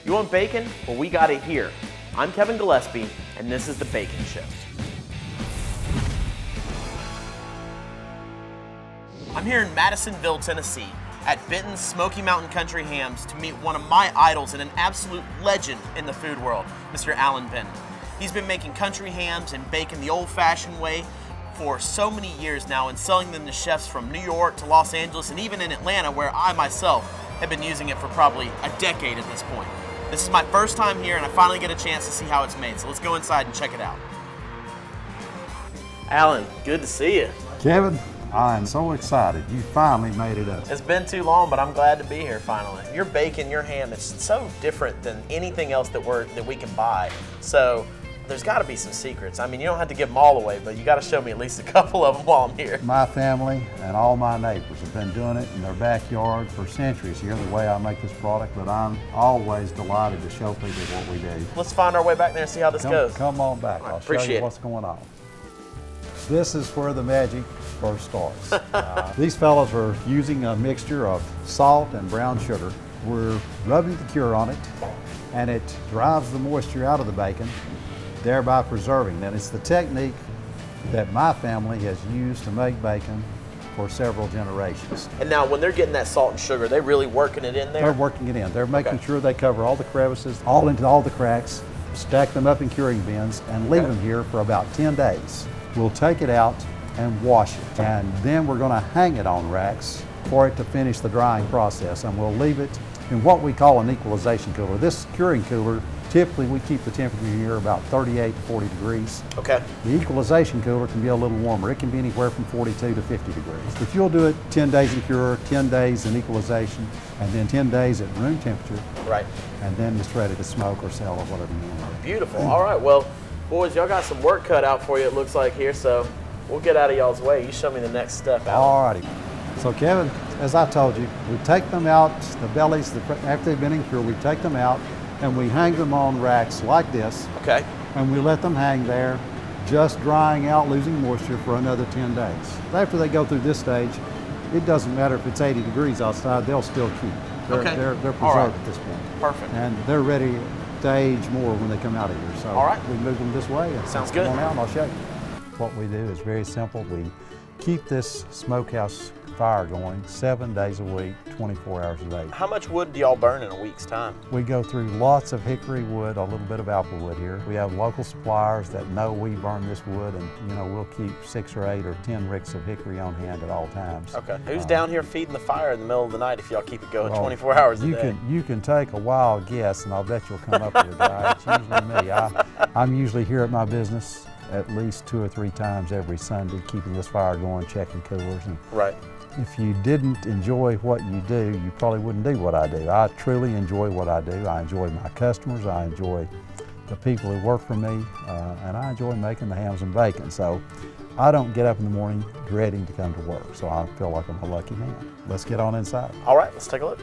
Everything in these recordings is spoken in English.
You want bacon? Well, we got it here. I'm Kevin Gillespie, and this is The Bacon Show. I'm here in Madisonville, Tennessee, at Benton's Smoky Mountain Country Hams to meet one of my idols and an absolute legend in the food world, Mr. Alan Benton. He's been making country hams and bacon the old-fashioned way for so many years now and selling them to chefs from New York to Los Angeles and even in Atlanta, where I myself have been using it for probably a decade at this point. This is my first time here and I finally get a chance to see how it's made, so let's go inside and check it out. Alan, good to see you. Kevin, I'm so excited. You finally made it up. It's been too long, but I'm glad to be here finally. Your bacon, your ham, it's so different than anything else that we can buy. So there's got to be some secrets. I mean, you don't have to give them all away, but you got to show me at least a couple of them while I'm here. My family and all my neighbors have been doing it in their backyard for centuries here, the way I make this product, but I'm always delighted to show people what we do. Let's find our way back there and see how this goes. Come on back. I'll show you what's going on. This is where the magic first starts. These fellows are using a mixture of salt and brown sugar. We're rubbing the cure on it, and it drives the moisture out of the bacon, thereby preserving. And it's the technique that my family has used to make bacon for several generations. And now when they're getting that salt and sugar, they're really working it in there? They're working it in. They're making sure they cover all the crevices, all into all the cracks, stack them up in curing bins, and leave them here for about 10 days. We'll take it out and wash it. And then we're gonna hang it on racks for it to finish the drying process. And we'll leave it in what we call an equalization cooler. This curing cooler, typically we keep the temperature here about 38 to 40 degrees. Okay. The equalization cooler can be a little warmer. It can be anywhere from 42 to 50 degrees. If you'll do it 10 days in cure, 10 days in equalization, and then 10 days at room temperature. Right. And then it's ready to smoke or sell or whatever you want. Beautiful. All right, well, boys, y'all got some work cut out for you, it looks like here, so we'll get out of y'all's way. You show me the next step out. All righty. So Kevin, as I told you, we take them out, the bellies, after they've been in cure, we take them out and we hang them on racks like this. Okay. And we let them hang there, just drying out, losing moisture for another 10 days. After they go through this stage, it doesn't matter if it's 80 degrees outside, they'll still keep. They're preserved at this point. Perfect. And they're ready to age more when they come out of here. So we move them this way. And sounds good. Come on out and I'll show you. What we do is very simple. We keep this smokehouse fire going 7 days a week, 24 hours a day. How much wood do y'all burn in a week's time? We go through lots of hickory wood, a little bit of apple wood here. We have local suppliers that know we burn this wood, and we'll keep 6 or 8 or 10 ricks of hickory on hand at all times. Okay. Who's down here feeding the fire in the middle of the night if y'all keep it going 24 hours a day? You can take a wild guess, and I'll bet you'll come up with a guy. It's usually me. I'm usually here at my business at least 2 or 3 times every Sunday, keeping this fire going, checking coolers. And right. If you didn't enjoy what you do, you probably wouldn't do what I do. I truly enjoy what I do. I enjoy my customers. I enjoy the people who work for me, and I enjoy making the hams and bacon. So I don't get up in the morning dreading to come to work. So I feel like I'm a lucky man. Let's get on inside. All right, let's take a look.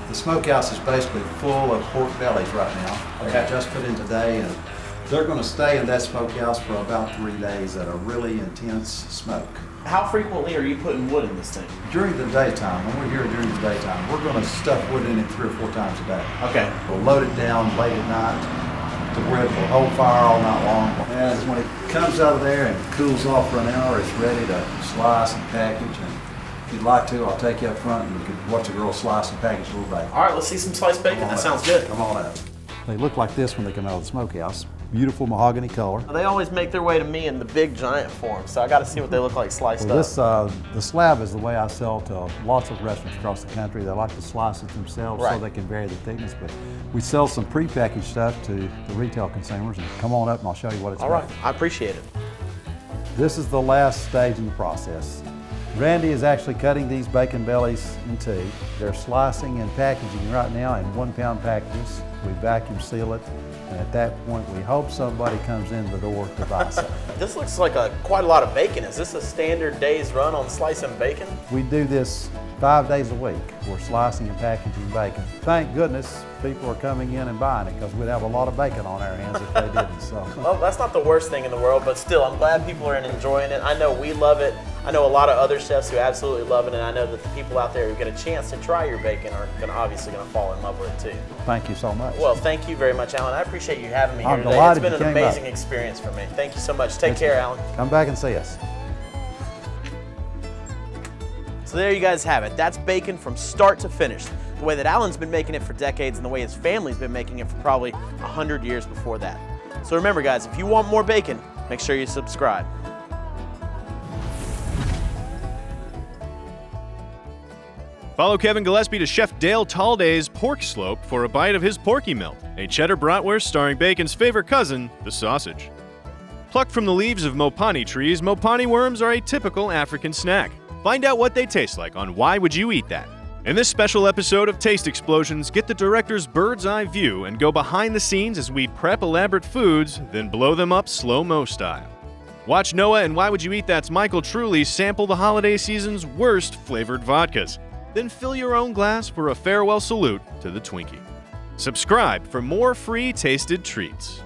The smokehouse is basically full of pork bellies right now. Okay. They're just put in today, and they're going to stay in that smokehouse for about 3 days at a really intense smoke. How frequently are you putting wood in this thing? During the daytime, when we're here during the daytime, we're going to stuff wood in it 3 or 4 times a day. Okay. We'll load it down late at night to where it will hold fire all night long. And when it comes out of there and cools off for an hour, it's ready to slice and package. And if you'd like to, I'll take you up front and you can watch a girl slice and package a little bacon. All right, let's see some sliced bacon. That sounds good. Come on out. They look like this when they come out of the smokehouse. Beautiful mahogany color. They always make their way to me in the big giant form, so I got to see what they look like sliced up. The slab is the way I sell to lots of restaurants across the country. They like to slice it themselves so they can vary the thickness, but we sell some pre-packaged stuff to the retail consumers. And come on up and I'll show you what it's All right, I appreciate it. This is the last stage in the process. Randy is actually cutting these bacon bellies in 2. They're slicing and packaging right now in 1-pound packages. We vacuum seal it, and at that point we hope somebody comes in the door to buy something. This looks like quite a lot of bacon. Is this a standard day's run on slicing bacon? We do this 5 days a week. We're slicing and packaging bacon. Thank goodness people are coming in and buying it, because we'd have a lot of bacon on our hands if they didn't. So. Well, that's not the worst thing in the world, but still, I'm glad people are enjoying it. I know we love it. I know a lot of other chefs who absolutely love it, and I know that the people out there who get a chance to try your bacon are obviously going to fall in love with it too. Thank you so much. Well, thank you very much, Alan. I appreciate you having me here I'm today. It's delighted been you an came amazing up. experience for me. Thank you so much. Take care, Alan. Come back and see us. So there you guys have it. That's bacon from start to finish. The way that Alan's been making it for decades and the way his family's been making it for probably 100 years before that. So remember guys, if you want more bacon, make sure you subscribe. Follow Kevin Gillespie to Chef Dale Talday's Pork Slope for a bite of his Porky Melt, a cheddar bratwurst starring bacon's favorite cousin, the sausage. Plucked from the leaves of mopani trees, mopani worms are a typical African snack. Find out what they taste like on Why Would You Eat That? In this special episode of Taste Explosions, get the director's bird's eye view and go behind the scenes as we prep elaborate foods, then blow them up slow-mo style. Watch Noah and Why Would You Eat That's Michael Truly sample the holiday season's worst flavored vodkas. Then fill your own glass for a farewell salute to the Twinkie. Subscribe for more free tasted treats.